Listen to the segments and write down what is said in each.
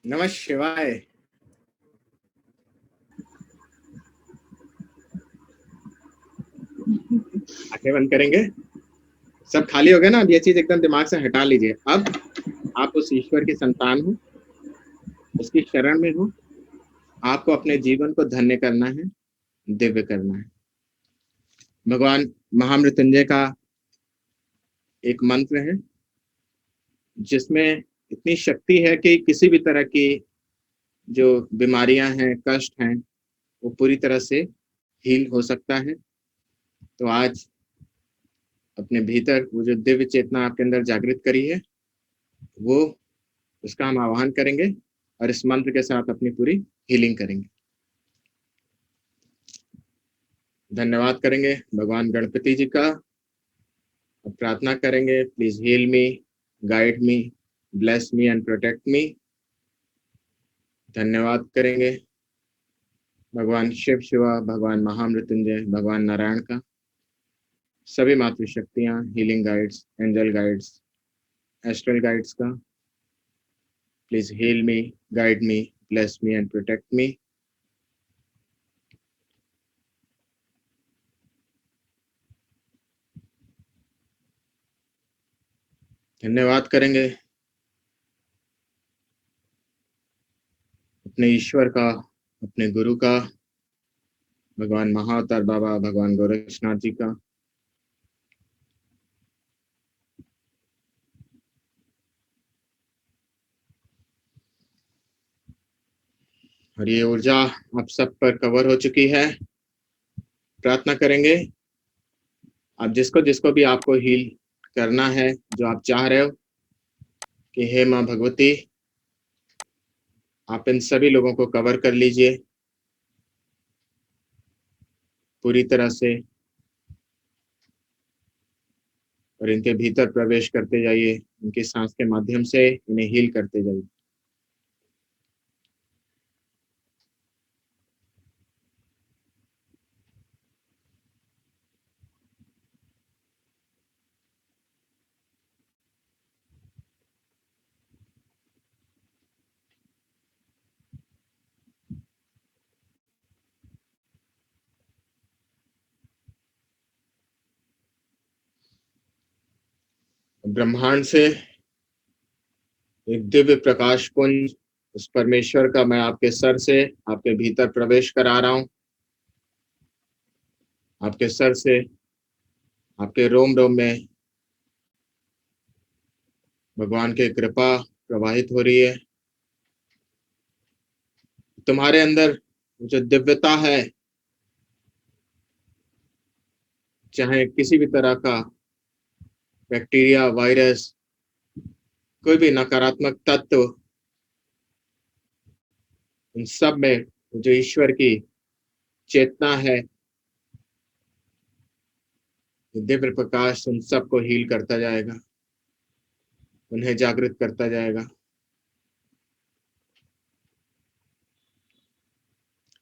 नमः शिवाय। आंखें बंद करेंगे। सब खाली हो गया ना? अब ये चीज एकदम दिमाग से हटा लीजिए। अब आप उस ईश्वर की संतान हो, उसकी शरण में हो। आपको अपने जीवन को धन्य करना है, दिव्य करना है। भगवान महामृत्युंजय का एक मंत्र है जिसमें इतनी शक्ति है कि किसी भी तरह की जो बीमारियां हैं, कष्ट हैं, वो पूरी तरह से हील हो सकता है। तो आज अपने भीतर वो जो दिव्य चेतना आपके अंदर जागृत करी है, वो उसका हम आह्वान करेंगे और इस मंत्र के साथ अपनी पूरी हीलिंग करेंगे। धन्यवाद करेंगे भगवान गणपति जी का। अब प्रार्थना करेंगे, please heal me, guide me, bless me and protect me. धन्यवाद करेंगे भगवान शिव शिवा, भगवान महामृत्युंजय, भगवान नारायण का, सभी मातृशक्तियां, healing guides, angel guides, astral guides का। Please heal me, guide me, bless me and protect me. धन्यवाद करेंगे अपने ईश्वर का, अपने गुरु का, भगवान महाअवतार बाबा भगवान गोरक्षनाथ जी का। और ये ऊर्जा आप सब पर कवर हो चुकी है। प्रार्थना करेंगे आप जिसको जिसको भी आपको हील करना है, जो आप चाह रहे हो कि हे माँ भगवती, आप इन सभी लोगों को कवर कर लीजिए पूरी तरह से और इनके भीतर प्रवेश करते जाइए। इनकी सांस के माध्यम से इन्हें हील करते जाइए। ब्रह्मांड से एक दिव्य प्रकाश पुंज, उस परमेश्वर का मैं आपके सर से आपके भीतर प्रवेश करा रहा हूं। आपके सर से आपके रोम रोम में भगवान की कृपा प्रवाहित हो रही है। तुम्हारे अंदर जो दिव्यता है, चाहे किसी भी तरह का बैक्टीरिया, वायरस, कोई भी नकारात्मक तत्व, उन सब में जो ईश्वर की चेतना है, दिव्य प्रकाश उन सबको हील करता जाएगा, उन्हें जागृत करता जाएगा।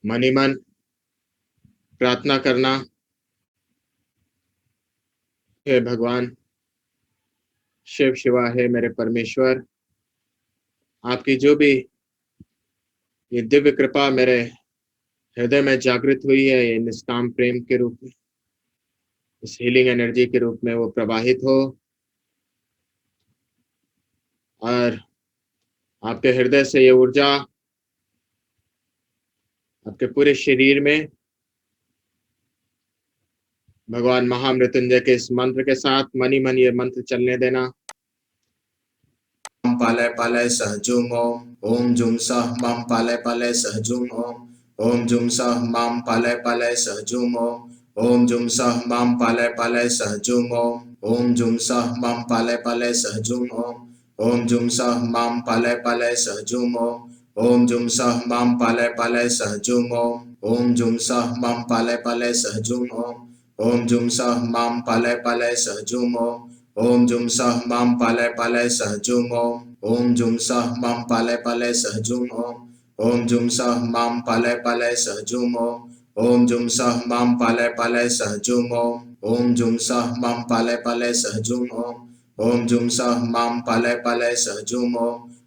मन ही मन प्रार्थना करना, हे भगवान शिव शिवा, है मेरे परमेश्वर, आपकी जो भी ये दिव्य कृपा मेरे हृदय में जागृत हुई है, ये निष्काम प्रेम के रूप में, इस हीलिंग एनर्जी के रूप में वो प्रवाहित हो और आपके हृदय से ये ऊर्जा आपके पूरे शरीर में भगवान महामृत्युंजय के इस मंत्र के साथ मन ही मन ये मंत्र चलने देना। पालय पालय सहजुम ओम जुम सह मम पालय पालय सहजुम ओम जुम सह मम पालय पालय सहजुम ओम जुम सह मम पालय पालय सहजुम ओम जुम सह मम पालय पालय सहजुम ओम जुम सह मम पालय पालय सहजुम ओम जुम सह मम पालय पालय सहजुम ओम जुम सह मम पालय पालय सहजुम ओम जुम सह मम पालय पालय सहजुम ओम जुम सह मम पालय पालय सहजुम ओम जुम सह मम पालय पालय सहजुम ओम जुम सह मम पालय पालय सहजुम ओम जुम सह मम पालय पालय सहजुम ओम जुम सह मम पालय पालय सहजुम ओम जुम सह मम पालय पालय सहजुम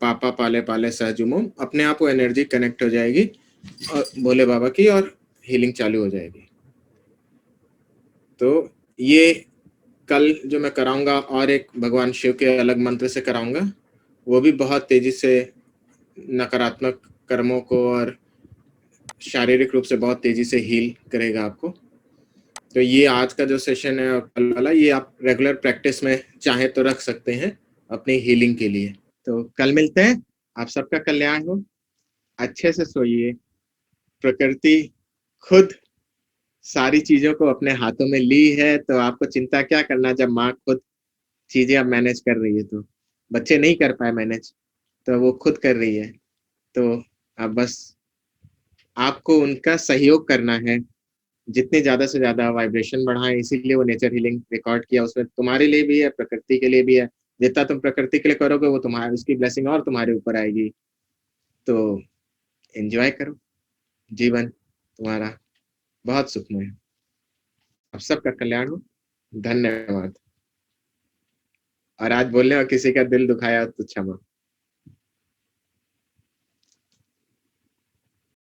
पापा पाले पाले सहजुम ओम, अपने आप वो एनर्जी कनेक्ट हो जाएगी और भोले बाबा की, और हीलिंग चालू हो जाएगी। तो ये कल जो मैं कराऊंगा और एक भगवान शिव के अलग मंत्र से कराऊंगा, वो भी बहुत तेजी से नकारात्मक कर्मों को और शारीरिक रूप से बहुत तेजी से हील करेगा आपको। तो ये आज का जो सेशन है और कल वाला, ये आप रेगुलर प्रैक्टिस में चाहे तो रख सकते हैं अपनी हीलिंग के लिए। तो कल मिलते हैं। आप सबका कल्याण हो, अच्छे से सोइए। प्रकृति खुद सारी चीजों को अपने हाथों में ली है, तो आपको चिंता क्या करना जब माँ खुद चीजें अब मैनेज कर रही है। तो बच्चे नहीं कर पाए मैनेज, तो वो खुद कर रही है। तो अब बस आपको उनका सहयोग करना है, जितने ज्यादा से ज्यादा वाइब्रेशन बढ़ाएं। इसीलिए वो नेचर हीलिंग रिकॉर्ड किया, उसमें तुम्हारे लिए भी है, प्रकृति के लिए भी है। जितना तुम प्रकृति के लिए करोगे, वो तुम्हारे उसकी ब्लेसिंग और तुम्हारे ऊपर आएगी। तो एंजॉय करो, जीवन तुम्हारा बहुत सुखमय है। आप सबका कल्याण हो, धन्यवाद। और आज बोलने और किसी का दिल दुखाया तो क्षमा।